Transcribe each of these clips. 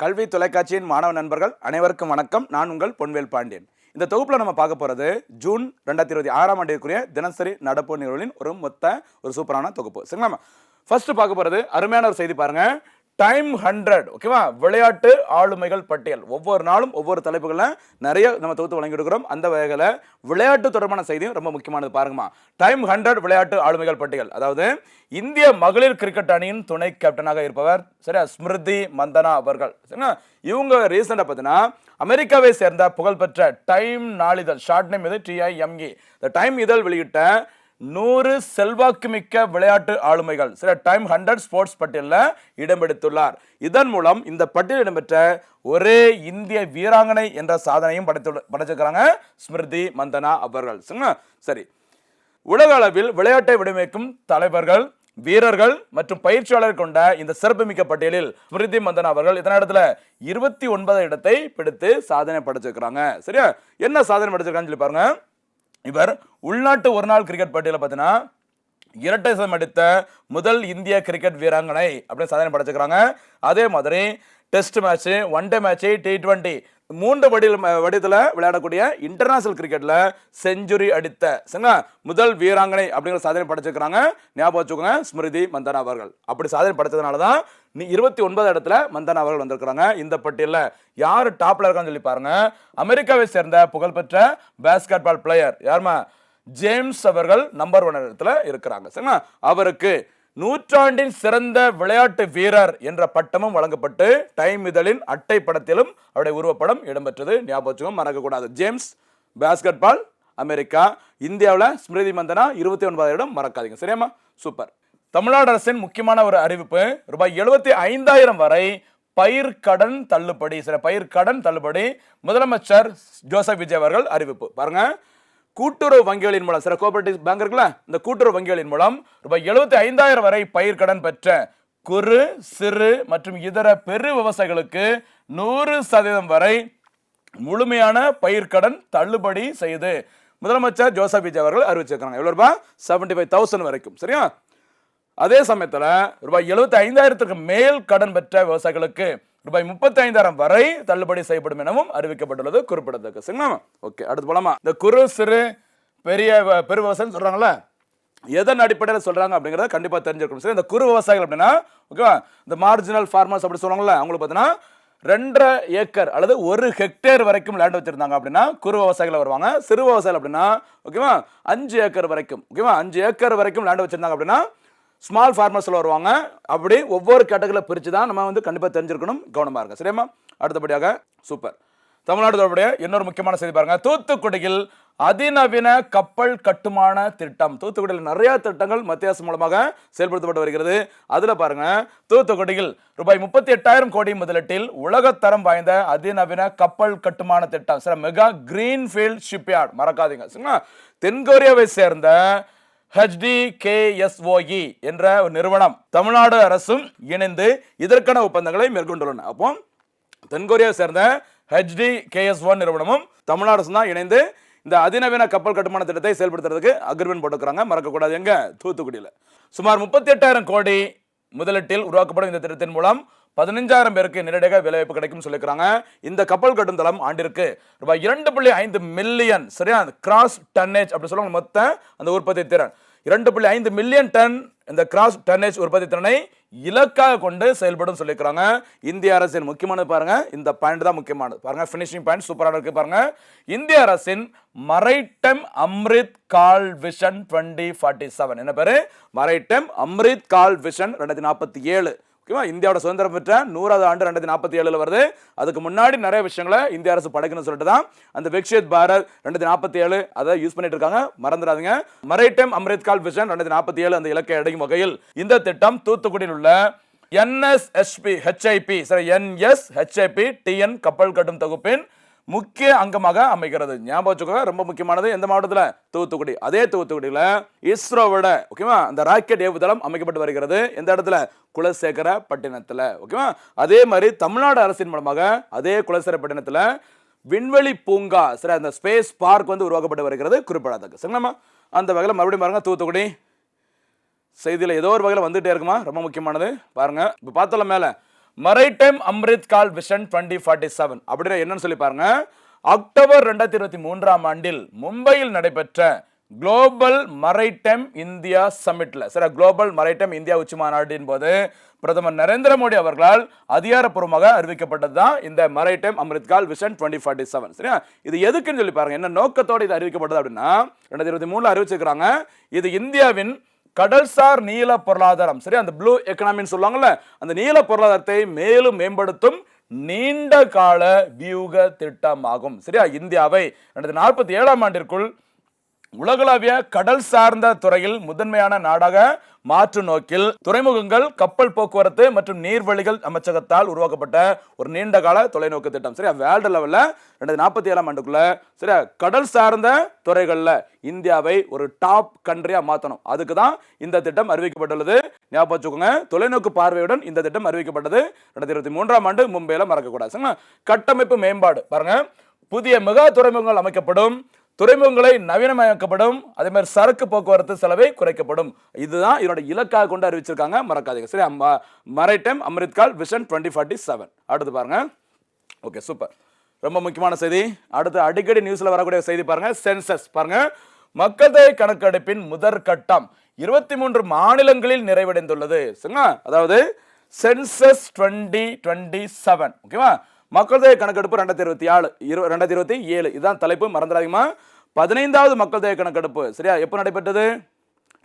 கல்வி தொலைக்காட்சியின் மாணவ நண்பர்கள் அனைவருக்கும் வணக்கம். நான் உங்கள் பொன்வேல் பாண்டியன். இந்த தொகுப்புல நம்ம பார்க்க போறது ஜூன் 2026 ஆண்டிற்குரிய தினசரி நடப்பு நிகழ்வுகளின் ஒரு சூப்பரான தொகுப்பு. சரிங்களா? ஃபர்ஸ்ட் பார்க்க போறது அருமையான ஒரு செய்தி பாருங்க. டைம் 100 ஓகேவா, விளையாட்டு ஆளுமைகள் பட்டியல். ஒவ்வொரு நாளும் ஒவ்வொரு தலைப்புகளில் நிறைய நம்ம தொகுத்து வழங்கியிருக்கிறோம். அந்த வகையில் விளையாட்டு தொடர்பான செய்தியும் ரொம்ப முக்கியமானது பாருங்கம்மா. டைம் 100 விளையாட்டு ஆளுமைகள் பட்டியல். அதாவது இந்திய மகளிர் கிரிக்கெட் அணியின் துணை கேப்டனாக இருப்பவர் சரியா ஸ்மிருதி மந்தனா அவர்கள். சரிங்களா? இவங்க ரீசெண்டாக பார்த்தீங்கன்னா அமெரிக்காவை சேர்ந்த புகழ்பெற்ற டைம் நாளிதழ், ஷார்ட் நேம் இது TIME, இந்த டைம் இதழ் வெளியிட்ட 100 செல்வாக்குமிக்க விளையாட்டு ஆளுமைகள் சில டைம் 100 ஸ்போர்ட்ஸ் பட்டியலில் இடம்பெடுத்துள்ளார். இதன் மூலம் இந்த பட்டியலில் இடம்பெற்ற ஒரே இந்திய வீராங்கனை என்ற சாதனையும் படைச்சிருக்கிறாங்க ஸ்மிருதி மந்தனா அவர்கள். சரி, உலக அளவில் விளையாட்டை வடிவமைக்கும் தலைவர்கள், வீரர்கள் மற்றும் பயிற்சியாளர் கொண்ட இந்த சிறப்புமிக்க பட்டியலில் ஸ்மிருதி மந்தனா அவர்கள் இதன இடத்துல 29 இடத்தை பிடித்து சாதனை படைச்சிருக்கிறாங்க. சரியா, என்ன சாதனை படைச்சிருக்கான்னு சொல்லி பாருங்க. இவர் உள்நாட்டு ஒரு நாள் கிரிக்கெட் பட்டியலில் பார்த்தீங்கன்னா இரட்டை சதம் அடித்த முதல் இந்திய கிரிக்கெட் வீராங்கனை அப்படின்னு சாதனை படைச்சிருக்கிறாங்க. அதே மாதிரி test match, one day match, T20 3 வடிவத்தில் விளையாடக்கூடிய இன்டர்நேஷனல் கிரிக்கெட்ல செஞ்சுரி அடித்த முதல் வீராங்கனை அப்படிங்கிற சாதனை படைச்சிருக்கிறாங்க. ஞாபகம் வச்சுக்கோங்க, ஸ்மிருதி மந்தனா அவர்கள். அப்படி சாதனை படைச்சதுனால தான் 29 இடத்துல மந்தனா அவர்கள் வந்திருக்கிறாங்க. இந்த பட்டியலில் யார் டாப்ல இருக்கான்னு சொல்லி பாருங்க. அமெரிக்காவை சேர்ந்த புகழ்பெற்ற பாஸ்கெட் பால் பிளேயர் யாருமா ஜேம்ஸ் அவர்கள் நம்பர் 1 இடத்துல இருக்கிறாங்க. சரிங்களா? அவருக்கு நூற்றாண்டின் சிறந்த விளையாட்டு வீரர் என்ற பட்டமும் வழங்கப்பட்டு டைம் இதழின் அட்டை படத்திலும் அவருடைய உருவப்படம் இடம்பெற்றது. ஞாபகம் மறக்கக்கூடாது. James, basketball, America. இந்தியாவில் ஸ்மிருதி மந்தனா 29 இடம் மறக்காதீங்க. சரியாமா? சூப்பர். தமிழ்நாடு அரசின் முக்கியமான ஒரு அறிவிப்பு, ரூபாய் 75,000 வரை பயிர்க்கடன் தள்ளுபடி. சில பயிர்க்கடன் தள்ளுபடி முதலமைச்சர் ஜோசப் விஜய் அவர்கள் அறிவிப்பு பாருங்க. கூட்டுறவு வங்கிகளின் மூலம், சில கோஆபரேட்டிவ் பேங்க் இருக்குல்ல, இந்த கூட்டுறவு வங்கிகளின் மூலம் ரூபாய் 75,000 வரை பயிர்க்கடன் பெற்ற குறு, சிறு மற்றும் இதர பெரு விவசாயிகளுக்கு 100% வரை முழுமையான பயிர்க்கடன் தள்ளுபடி செய்து முதலமைச்சர் ஜோசப் விஜய் அவர்கள் அறிவிச்சிருக்காங்க. எவ்வளவு ரூபாய்? 75,000 வரைக்கும். சரியா? அதே சமயத்தில் ரூபாய் 75,000க்கு மேல் கடன் பெற்ற விவசாயிகளுக்கு ரூபாய் 35,000 வரை தள்ளுபடி செய்யப்படும் எனவும் அறிவிக்கப்பட்டுள்ளது, குறிப்பிடத்தக்க. சரிங்களா? ஓகே, அடுத்து போலாமா? இந்த குறு, சிறு, பெரு விவசாயம் சொல்றாங்கல்ல, எதன் அடிப்படையில் சொல்றாங்க அப்படிங்கறத கண்டிப்பா தெரிஞ்சிருக்கணும். சரி, இந்த குறு விவசாயிகள் அப்படின்னா ஓகேவா, இந்த மார்ஜினல் ஃபார்மர்ஸ் அப்படி சொல்றாங்கல்ல, அவங்களுக்கு பார்த்தீங்கன்னா 2.5 ஏக்கர் அல்லது 1 ஹெக்டேர் வரைக்கும் லேண்ட் வச்சிருந்தாங்க அப்படின்னா குறு விவசாயிகள் வருவாங்க. சிறு விவசாயிகள் அப்படின்னா ஓகேவா 5 ஏக்கர் வரைக்கும், ஓகேவா 5 ஏக்கர் வரைக்கும் லேண்ட் வச்சிருந்தாங்க அப்படின்னா ஸ்மால் ஃபார்மர்ஸ்ல வருவாங்க. அப்படி ஒவ்வொரு கேட்டகரியில் பிரித்து தான் நம்ம கண்டிப்பாக தெரிஞ்சிருக்கணும், கவனமாக இருங்க. சரியாமா? அடுத்தபடியாக சூப்பர், தமிழ்நாடு தொடர்புடைய இன்னொரு முக்கியமான செய்தி பாருங்க. தூத்துக்குடியில் அதிநவீன கப்பல் கட்டுமான திட்டம். தூத்துக்குடியில் நிறைய திட்டங்கள் மத்திய அரசு மூலமாக செயல்படுத்தப்பட்டு வருகிறது. அதுல பாருங்க, தூத்துக்குடியில் ரூபாய் 38,000 கோடி முதலீட்டில் உலகத்தரம் வாய்ந்த அதிநவீன கப்பல் கட்டுமான திட்டம், சில மெகா கிரீன்ஃபீல்ட் ஷிப்யார்ட். மறக்காதீங்க. தென்கொரியாவை சேர்ந்த HDKSOE என்ற ஒரு நிறுவனம் தமிழ்நாடு அரசும் இணைந்து இதற்கான ஒப்பந்தங்களை மேற்கொண்டுள்ளன. அப்போ தென்கொரியாவை சேர்ந்த HDKSOE நிறுவனமும் தமிழ்நாடு அரசு தான் இணைந்து இந்த அதிநவீன கப்பல் கட்டுமான திட்டத்தை செயல்படுத்துறதுக்கு அக்ரிமெண்ட் போட்டுக்கிறாங்க. மறக்கக்கூடாது. எங்க? தூத்துக்குடியில் சுமார் 38,000 கோடி முதலீட்டில் உருவாக்கப்படும் இந்த திட்டத்தின் மூலம் 15,000 பேருக்கு நேரடியாக வேலைவாய்ப்பு கிடைக்கும் சொல்லியிருக்காங்க. இந்த கப்பல் கட்டும் தளம் ஆண்டிற்கு ரூபாய் 2.5 மில்லியன், சரியா, கிராஸ் டன்னேஜ் அப்படி சொல்லுவாங்க, மொத்த அந்த உற்பத்தி திறன் 2.5 மில்லியன் டன் இந்த கிராஸ் டன்னேஜ் உற்பத்தி திறனை இலக்காக கொண்டு செயல்படும் சொல்லியிருக்காங்க. இந்திய அரசின் முக்கியமானது பாருங்க, இந்த பாயிண்ட் தான் முக்கியமானது பாருங்க. ஃபினிஷிங் பாயிண்ட் சூப்பராக இருக்கு பாருங்க. இந்திய அரசின் மரைடைம் அம்ரித் கால் விஷன் 2047. என்ன பேரு? மரைடைம் அம்ரித் கால் விஷன் 2047. இந்தியாவோட சுதந்திரம் பெற்ற 100வது ஆண்டு 2047 வருது. அதுக்கு முன்னாடி நிறைய விஷயங்களை இந்திய அரசு படைக்கணும்னு சொல்லிட்டு தான் அந்த விக்ஷித் பாரத் 2047 அதை யூஸ் பண்ணிட்டு இருக்காங்க. மறந்துடாதீங்க. மரைடைம் அம்ரித் கால் விஷன் 2047 அந்த இலக்கை அடையும் வகையில் இந்த திட்டம் தூத்துக்குடியில் உள்ள NSHIP TN கப்பல் கட்டும் தொகுப்பின் முக்கிய அங்கமாக அமைகிறது. ஞாபகம் வச்சுக்கோங்க, ரொம்ப முக்கியமானது. எந்த மாவட்டத்தில்? தூத்துக்குடி. அதே தூத்துக்குடியில் இஸ்ரோவோட ஓகேவா அந்த ராக்கெட் ஏவுதளம் அமைக்கப்பட்டு வருகிறது. எந்த இடத்துல? குலசேகரப்பட்டினத்தில். ஓகேவா அதே மாதிரி தமிழ்நாடு அரசின் மூலமாக அதே குலசேகரப்பட்டினத்தில் விண்வெளி பூங்கா, சரி, அந்த ஸ்பேஸ் பார்க் உருவாக்கப்பட்டு வருகிறது, குறிப்பிடத்தக்க. சரிங்களா? அந்த வகையில் மறுபடியும் பாருங்க, தூத்துக்குடி செய்தியில் ஏதோ ஒரு வகையில் வந்துட்டே இருக்குமா, ரொம்ப முக்கியமானது பாருங்க. இப்போ பார்த்தோம் மேலே மரைடைம் அம்ரித் கால் விஷன் 2047 அப்படின்னு என்னன்னு சொல்லி பாருங்க. அக்டோபர் 2023ஆம் ஆண்டில் மும்பையில் நடைபெற்ற குளோபல் மரைடைம் இந்தியா சமிட்ல குளோபல் மரைடைம் இந்தியா உச்சி மாநாட்டின் போது பிரதமர் நரேந்திர மோடி அவர்களால் அதிகாரப்பூர்வமாக அறிவிக்கப்பட்டதுதான் இந்த மரைடைம் அம்ரித் கால் விஷன் 2047. சரியா, இது எதுக்குன்னு சொல்லி பாருங்க, என்ன நோக்கத்தோடு இது அறிவிக்கப்பட்டது அப்படின்னா 2023 அறிவிச்சிருக்காங்க. இது இந்தியாவின் கடல்சார் நீல பொருளாதாரம், சரி, அந்த ப்ளூ எக்கனாமின்னு சொல்லுவாங்கல்ல, அந்த நீல பொருளாதாரத்தை மேலும் மேம்படுத்தும் நீண்ட கால வியூக திட்டமாகும். சரியா, இந்தியாவை 2047ஆம் ஆண்டிற்குள் உலகளாவிய கடல் சார்ந்த துறையில் முதன்மையான நாடாக மாற்று நோக்கில் துறைமுகங்கள், கப்பல் போக்குவரத்து மற்றும் நீர்வழிகள் அமைச்சகத்தால் உருவாக்கப்பட்ட ஒரு நீண்ட கால தொலைநோக்கு திட்டம். சரியா, வேர்ல்டு லெவல்ல 2047ஆம் ஆண்டுக்குள்ள சரியா கடல் சார்ந்த துறைகள்ல இந்தியாவை ஒரு டாப் கண்ட்ரியா மாற்றணும். அதுக்கு தான் இந்த திட்டம் அறிவிக்கப்பட்டுள்ளது. ஞாபகம் வச்சுக்கோங்க, தொலைநோக்கு பார்வையுடன் இந்த திட்டம் அறிவிக்கப்பட்டது 2023ஆம் ஆண்டு மும்பையில மறக்கக்கூடாது. கட்டமைப்பு மேம்பாடு பாருங்க, புதிய மெகா துறைமுகங்கள் அமைக்கப்படும், துறைமுகங்களை நவீனமயமாக்கப்படும், அதே மாதிரி சரக்கு போக்குவரத்து செலவை குறைக்கப்படும். இதுதான் இதோட இலக்காக கொண்டு அறிவிச்சிருக்காங்க, மறக்காதீங்க. சரி, மரைடைம் அம்ரித் கால் விஷன் 2047. அடுத்து பாருங்க. ஓகே, சூப்பர், ரொம்ப முக்கியமான செய்தி. அடுத்து அடிக்கடி நியூஸ்ல வரக்கூடிய செய்தி பாருங்க, சென்சஸ் பாருங்க. மக்கள் தொகை கணக்கெடுப்பின் முதற் கட்டம் 23 மாநிலங்களில் நிறைவடைந்துள்ளது. அதாவது சென்சஸ் 2027. ஓகேவா, மக்கள் தொகை கணக்கெடுப்பு 2027 இதுதான் தலைப்பு, மறந்துடாதீங்கம்மா. 15வது மக்கள் தொகை கணக்கெடுப்பு சரியா எப்போ நடைபெற்றது?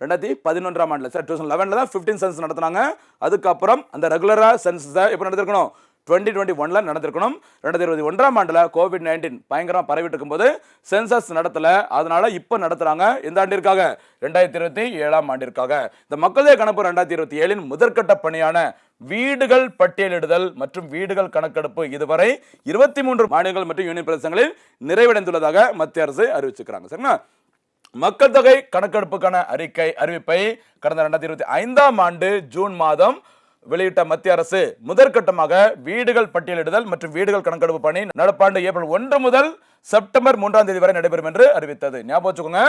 2011ஆம் ஆண்டுல. சார் 2011ல தான் 15 சென்சஸ் நடத்தினாங்க. அதுக்கப்புறம் அந்த ரெகுலரா சென்சஸ் எப்போ நடந்திருக்கணும்? 2021ல நடந்திருக்கணும். 2021ஆம் ஆண்டுல COVID-19 பயங்கரமா பரவிட்டு இருக்கும்போது சென்சஸ் நடத்தல, அதனால இப்ப நடத்துறாங்க. எந்த ஆண்டிற்காக? 2027ஆம் ஆண்டிற்காக. இந்த மக்கள் தொகை கணக்கு 2027இன் முதற்கட்ட பணியான வீடுகள் பட்டியலிடுதல் மற்றும் வீடுகள் கணக்கெடுப்பு இதுவரை 23 மாநிலங்கள் மற்றும் யூனியன் பிரதேசங்களில் நிறைவடைந்துள்ளதாக மத்திய அரசு அறிவிச்சிருக்காங்க. சரிங்களா, மக்கள் தொகை கணக்கெடுப்புக்கான அறிவிப்பை கடந்த 2025ஆம் ஆண்டு ஜூன் மாதம் வெளியிட்ட மத்திய அரசு முதற்கட்டமாக வீடுகள் பட்டியலிடுதல் மற்றும் வீடுகள் கணக்கெடுப்பு பணி நடப்பாண்டு ஏப்ரல் 1 முதல் செப்டம்பர் 3ஆம் தேதி வரை நடைபெறும் என்று அறிவித்தது. ஞாபகம் வச்சுக்கோங்க,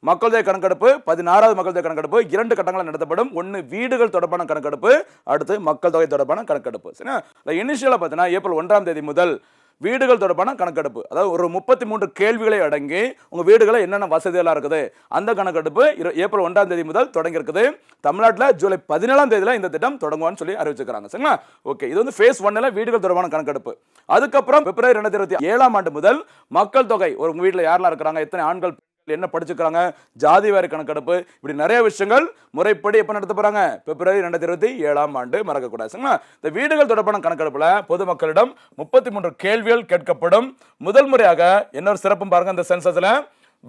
மக்கள் தொகை கணக்கெடுப்பு 16வது மக்கள் தொகை கணக்கெடுப்பு 2 கட்டங்களில் நடத்தப்படும். ஒன்று வீடுகள் தொடர்பான கணக்கெடுப்பு, அடுத்து மக்கள் தொகை தொடர்பான கணக்கெடுப்பு. சரிங்களா, இனிஷியலா பார்த்தீங்கன்னா ஏப்ரல் 1ஆம் தேதி முதல் வீடுகள் தொடர்பான கணக்கெடுப்பு, அதாவது ஒரு 33 கேள்விகளை அடங்கி உங்க வீடுகளை என்னென்ன வசதியெல்லாம் இருக்குது அந்த கணக்கெடுப்பு ஏப்ரல் 1ஆம் தேதி முதல் தொடங்கி இருக்குது. தமிழ்நாட்டில் ஜூலை 17ஆம் தேதியில இந்த திட்டம் தொடங்குவான்னு சொல்லி அறிவிச்சிருக்காங்க. சரிங்களா, ஓகே, இது வந்து ஃபேஸ் 1ல வீடுகள் தொடர்பான கணக்கெடுப்பு. அதுக்கப்புறம் பிப்ரவரி 2027ஆம் ஆண்டு முதல் மக்கள் தொகை, ஒரு உங்க வீட்டில் யாரெல்லாம் இருக்கிறாங்க, எத்தனை ஆண்கள் என்ன படிச்சுக்கிறாங்க, ஜாதி வாரி கணக்கெடுப்பு, இப்படி நிறைய விஷயங்கள் முறைப்படி எப்ப நடத்த போறாங்க? பிப்ரவரி 2027ஆம் ஆண்டு, மறக்கக்கூடாது. இந்த வீடுகள் தொடர்பான கணக்கெடுப்புல பொதுமக்களிடம் 33 கேள்விகள் கேட்கப்படும். முதல் முறையாக இன்னொரு சிறப்பும் பாருங்க, இந்த சென்சஸ்ல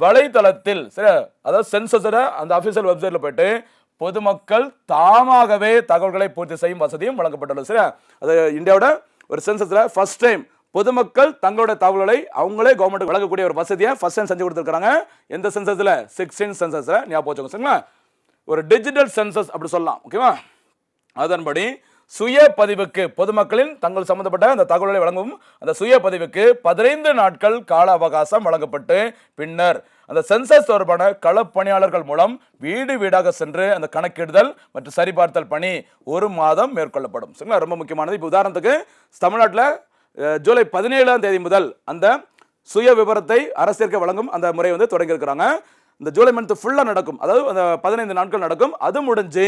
வலைதளத்தில் சரி, அதாவது சென்சஸோட அந்த அபிஷியல் வெப்சைட்ல போயிட்டு பொதுமக்கள் தாமாகவே தகவல்களை பூர்த்தி செய்யும் வசதியும் வழங்கப்பட்டுள்ளது. சரி, அது இந்தியாவோட ஒரு சென்சஸ்ல ஃபர்ஸ்ட் டைம் பொதுமக்கள் தங்களுடைய தகவல்களை அவங்களே கவர்மெண்ட் வழங்கக்கூடிய ஒரு வசதியை ஃபர்ஸ்ட் டைம் செஞ்சு கொடுத்துருக்காங்க. எந்த சென்சஸ்ல? 16 சென்சஸ்ல. ஞாபகம் வச்சுக்கோங்க. சரிங்களா, ஒரு டிஜிட்டல் சென்சஸ் அப்படி சொல்லலாம். ஓகேவா, அதன்படி சுய பதிவுக்கு பொதுமக்களின் தங்கள் சம்பந்தப்பட்ட அந்த தகவல்களை வழங்கும் அந்த சுய பதிவுக்கு 15 நாட்கள் கால அவகாசம் வழங்கப்பட்டு பின்னர் அந்த சென்சஸ் தொடர்பான களப்பணியாளர்கள் மூலம் வீடு வீடாக சென்று அந்த கணக்கிடுதல் மற்றும் சரிபார்த்தல் பணி 1 மாதம் மேற்கொள்ளப்படும். சரிங்களா, ரொம்ப முக்கியமானது. இப்போ உதாரணத்துக்கு தமிழ்நாட்டில் ஜூலை 17ஆம் தேதி முதல் அந்த சுய விவரத்தை அரசிற்கு வழங்கும் அந்த முறை வந்து தொடங்கி இருக்கிறாங்க. இந்த ஜூலை மந்த் ஃபுல்லா நடக்கும், அதாவது அந்த 15 நாட்கள் நடக்கும். அது முடிஞ்சு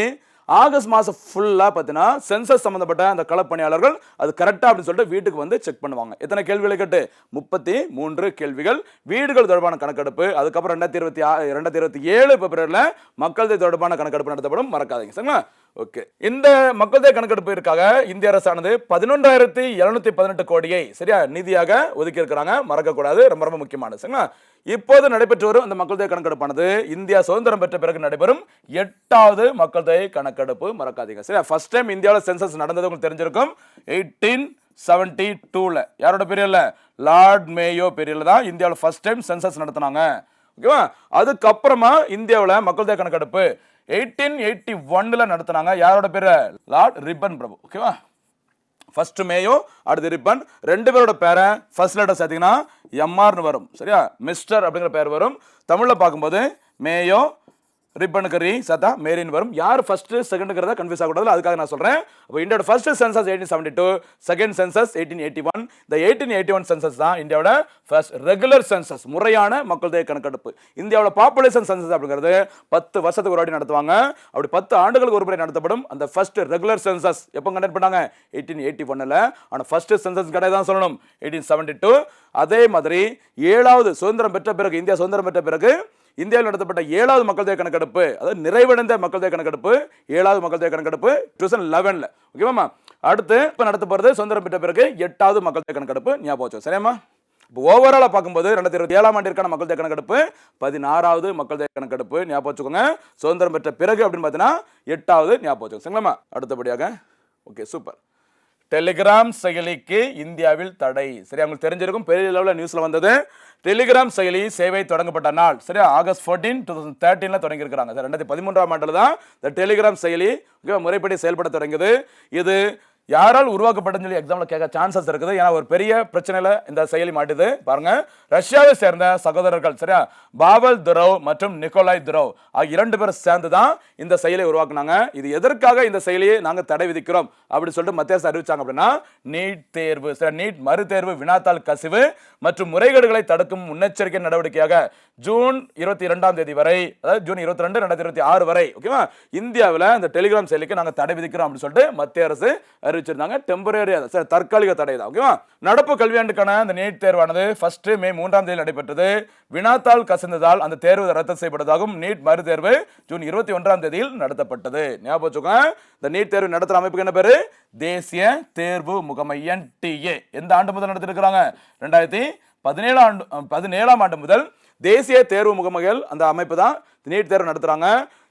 ஆகஸ்ட் மாசம் ஃபுல்லா பார்த்தீங்கன்னா சென்சஸ் சம்பந்தப்பட்ட அந்த களப்பணியாளர்கள் அது கரெக்டா அப்படின்னு சொல்லிட்டு வீட்டுக்கு வந்து செக் பண்ணுவாங்க. எத்தனை கேள்விகளை கேட்டு? 33 கேள்விகள். வீடுகள் தொடர்பான கணக்கெடுப்பு அதுக்கப்புறம் 2027 பிப்ரவரியில் மக்கள் தொகை தொடர்பான கணக்கெடுப்பு நடத்தப்படும், மறக்காதீங்க. சரிங்களா, ஓகே. இந்த மக்கள் தொகை கணக்கெடுப்பிற்காக இந்திய அரசானது 11,718 கோடியை சரியா நிதியாக ஒதுக்கி இருக்கிறாங்க, மறக்கக்கூடாது, ரொம்ப ரொம்ப முக்கியமானது. சரிங்களா, இப்போது நடைபெற்று வரும் இந்த மக்கள் தொகை கணக்கெடுப்பானது இந்தியா சுதந்திரம் பெற்ற பிறகு நடைபெறும் 8வது மக்கள் தொகை கணக்கெடுப்பு, மறக்காதீங்க. சரியா, ஃபர்ஸ்ட் டைம் இந்தியாவில் சென்சஸ் நடந்தது உங்களுக்கு தெரிஞ்சிருக்கும் 1872ல. யாரோட பீரியட்ல? லார்ட் மேயோ பீரியட்ல தான் இந்தியாவில் ஃபர்ஸ்ட் டைம் சென்சஸ் நடத்தினாங்க. ஓகேவா, அதுக்கப்புறமா இந்தியாவில் மக்கள் தொகை கணக்கெடுப்பு 1881ல நடத்தினாங்க. யாரோட பேரு? லார்ட் ரிப்பன் பிரபு. ஓகேவா, ஃபர்ஸ்ட் மேயோ, அடுத்து ரிப்பன். 2 பேரோட பேரை ஃபர்ஸ்ட் லெட்டர் சேர்த்தீங்கன்னா எம்ஆர்னு வரும். சரியா, மிஸ்டர் அப்படிங்கிற பேர் வரும். தமிழ்ல பார்க்கும்போது மேயோ ரிப்பனுக்கு ரீ சத்தா மேரின் வரும். யார் ஃபர்ஸ்ட் செகண்டுங்கிறத கன்ஃபியூஸ் ஆகக்கூடாது, அதுக்காக நான் சொல்றேன். அப்போ இந்தியாவோட ஃபர்ஸ்ட் சென்சஸ் 1872, செகண்ட் சென்சஸ் 1881. இந்த 1881 சென்சஸ் தான் இந்தியாவோட ஃபர்ஸ்ட் ரெகுலர் சென்சஸ், முறையான மக்கள் தொகை கணக்கெடுப்பு. இந்தியாவோட பாப்புலேஷன் சென்சஸ் அப்படிங்கிறது 10 வருஷத்துக்கு ஒரு வாட்டி நடத்துவாங்க. அப்படி 10 ஆண்டுகளுக்கு ஒரு முறை நடத்தப்படும் அந்த ஃபர்ஸ்ட் ரெகுலர் சென்சஸ் எப்போ கண்டக்ட் பண்ணாங்க? 1881. ஆனால் ஃபர்ஸ்ட் சென்சஸ் கிடையாது தான் சொல்லணும், 1872. அதே மாதிரி 7வது சுதந்திரம் பெற்ற பிறகு, இந்தியா சுதந்திரம் பெற்ற பிறகு இந்தியாவில் நடத்தப்பட்ட 7வது மக்கள் தொகை கணக்கெடுப்பு, அதாவது நிறைவடைந்த மக்கள் தொகை கணக்கெடுப்பு, 7வது மக்கள் தொகை கணக்கெடுப்பு 2011. ஓகேவாமா? அடுத்து இப்போ நடத்த போகிறது சுதந்திரம் பெற்ற பிறகு 8வது மக்கள் தொகை கணக்கெடுப்பு. ஞாபகம் வச்சு சரியாமா? இப்போ ஓவராலாக பார்க்கும்போது 2027ஆம் ஆண்டிற்கான மக்கள் தொகை கணக்கெடுப்பு 16வது மக்கள் தொகை கணக்கெடுப்பு. ஞாபகம் வச்சுக்கோங்க. சுதந்திரம் பெற்ற பிறகு அப்படின்னு பார்த்தீங்கன்னா 8வது. ஞாபகம் வச்சுக்கோங்க சரிங்களாமா? அடுத்தபடியாக ஓகே சூப்பர். டெலிகிராம் செயலிக்கு இந்தியாவில் தடை. சரி, உங்களுக்கு தெரிஞ்சிருக்கும், பெரிய லெவலில் நியூஸ்ல வந்தது. டெலிகிராம் செயலி சேவை தொடங்கப்பட்ட நாள் சரியா ஆகஸ்ட் 14, 2013 தொடங்கி இருக்கிறாங்க. 2013ஆம் ஆண்டில் தான் இந்த டெலிகிராம் செயலி முறைப்படி செயல்பட தொடங்கியது. இது யாரால் உருவாக்கப்பட்டதுன்னு சொல்லி எக்ஸாம்ல கேட்க சான்சஸ் இருக்குது. ஏன்னா ஒரு பெரிய பிரச்சனையில இந்த செயலி மாட்டுது. பாருங்க, ரஷ்யாவை சேர்ந்த சகோதரர்கள் சரியா பாவல் துரோவ் மற்றும் நிக்கோலாய் துரோவ் ஆகிய 2 பேரும் சேர்ந்து தான் இந்த செயலியை உருவாக்குனாங்க. இது எதற்காக இந்த செயலியை நாங்கள் தடை விதிக்கிறோம் அப்படின்னு சொல்லிட்டு மத்திய அரசு அறிவிச்சாங்க அப்படின்னா, நீட் தேர்வு சரி, நீட் மறுதேர்வு வினாத்தாள் கசிவு மற்றும் முறைகேடுகளை தடுக்கும் முன்னெச்சரிக்கை நடவடிக்கையாக ஜூன் 22ஆம் தேதி வரை, அதாவது ஜூன் 22, 2026 வரை ஓகேவா, இந்தியாவில் இந்த டெலிகிராம் செயலிக்கு நாங்கள் தடை விதிக்கிறோம் அப்படின்னு சொல்லிட்டு மத்திய அரசு அறிவிச்சிருந்தாங்க. டெம்பரரி தற்காலிக தடை தான். ஓகேவா? நடப்பு கல்வியாண்டுக்கான அந்த நீட் தேர்வானது ஃபர்ஸ்ட் மே 3ஆம் தேதி நடைபெற்றது. வினாத்தாள் கசிந்ததால் அந்த தேர்வு ரத்து செய்யப்பட்டதாகவும் நீட் மறு தேர்வு ஜூன் 21ஆம் தேதியில் நடத்தப்பட்டது. ஞாபகம் வச்சுக்கோங்க. இந்த நீட் தேர்வு நடத்துற அமைப்புக்கு என்ன பேரு? தேசிய தேர்வு முகமை NTA. எந்த ஆண்டு முதல் நடத்திருக்கிறாங்க? 2017ஆம் ஆண்டு முதல் தேசிய தேர்வு முகமைகள் அந்த அமைப்பு தான் நீட் தேர்வு நடத்துறாங்க.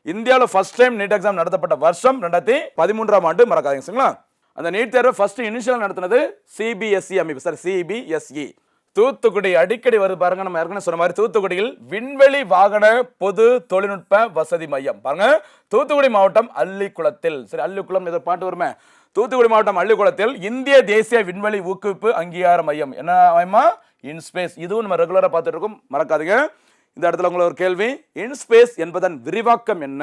இந்தியாவில் ஃபர்ஸ்ட் டைம் நீட் எக்ஸாம் நடத்தப்பட்ட வருஷம் 2013ஆம் ஆண்டு. மறக்காதீங்க சரிங்களா? அந்த நீட் தேர்வு ஃபர்ஸ்ட் இனிஷியல் நடத்தினது CBSE அமைப்பு சார், CBSE. தூத்துக்குடி அடிக்கடி வருது பாருங்க. நம்ம ஏற்கனவே சொன்ன மாதிரி தூத்துக்குடியில் விண்வெளி வாகன பொது தொழில்நுட்ப வசதி மையம். பாருங்க, தூத்துக்குடி மாவட்டம் அள்ளிக்குளத்தில் சரி, அள்ளிக்குளம் ஏதோ பாட்டு வருமே, தூத்துக்குடி மாவட்டம் அள்ளிக்குளத்தில் இந்திய தேசிய விண்வெளி ஊக்குவிப்பு அங்கீகார மையம். என்ன மையமா? இன்ஸ்பேஸ். இதுவும் நம்ம ரெகுலரா பார்த்துட்டு இருக்கோம், மறக்காதீங்க. இந்த இடத்துல உங்களுக்கு ஒரு கேள்வி, இன்ஸ்பேஸ் என்பதன் விரிவாக்கம் என்ன?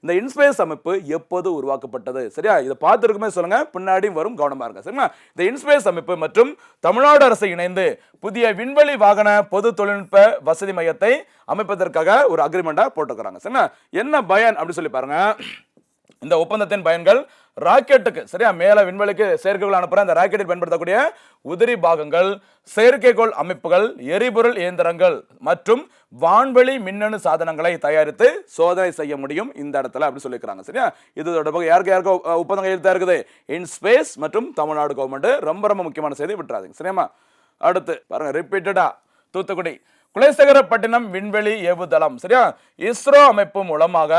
இந்த இன்ஸ்பேஸ் அமைப்பு எப்போது உருவாக்கப்பட்டது? சரியா, இதை பார்த்துருக்குமே சொல்லுங்க, பின்னாடி வரும், கவனமா இருங்க சரிங்களா? இந்த இன்ஸ்பேஸ் அமைப்பு மற்றும் தமிழ்நாடு அரசு இணைந்து புதிய விண்வெளி வாகன பொது தொழில்நுட்ப வசதி மையத்தை அமைப்பதற்காக ஒரு அக்ரிமெண்டா போட்டுக்கிறாங்க சரிங்களா? என்ன பயன் அப்படி சொல்லி பாருங்க. இந்த ஒப்பந்தத்தின் பயன்கள் ராக்கெட்டுக்கு சரியா மேல விண்வெளிக்கு செயற்கைகள் அனுப்புற அந்த ராக்கெட்டில் பயன்படுத்தக்கூடிய உதிரி பாகங்கள், செயற்கைக்கோள் அமைப்புகள், எரிபொருள் இயந்திரங்கள் மற்றும் வான்வெளி மின்னணு சாதனங்களை தயாரித்து சோதனை செய்ய முடியும் இந்த இடத்துல அப்படி சொல்லிக்கிறாங்க சரியா? இது தொடர்பாக யாருக்கு ஒப்பந்தம் கையெழுத்தா இருக்குது? இன்ஸ்பேஸ் மற்றும் தமிழ்நாடு கவர்மெண்ட். ரொம்ப ரொம்ப முக்கியமான செய்தி, விட்டுறாதீங்க சரியாமா? அடுத்து பாருங்க, ரிப்பீட்டடா தூத்துக்குடி குலசேகரப்பட்டினம் விண்வெளி ஏவுதளம் சரியா இஸ்ரோ அமைப்பு மூலமாக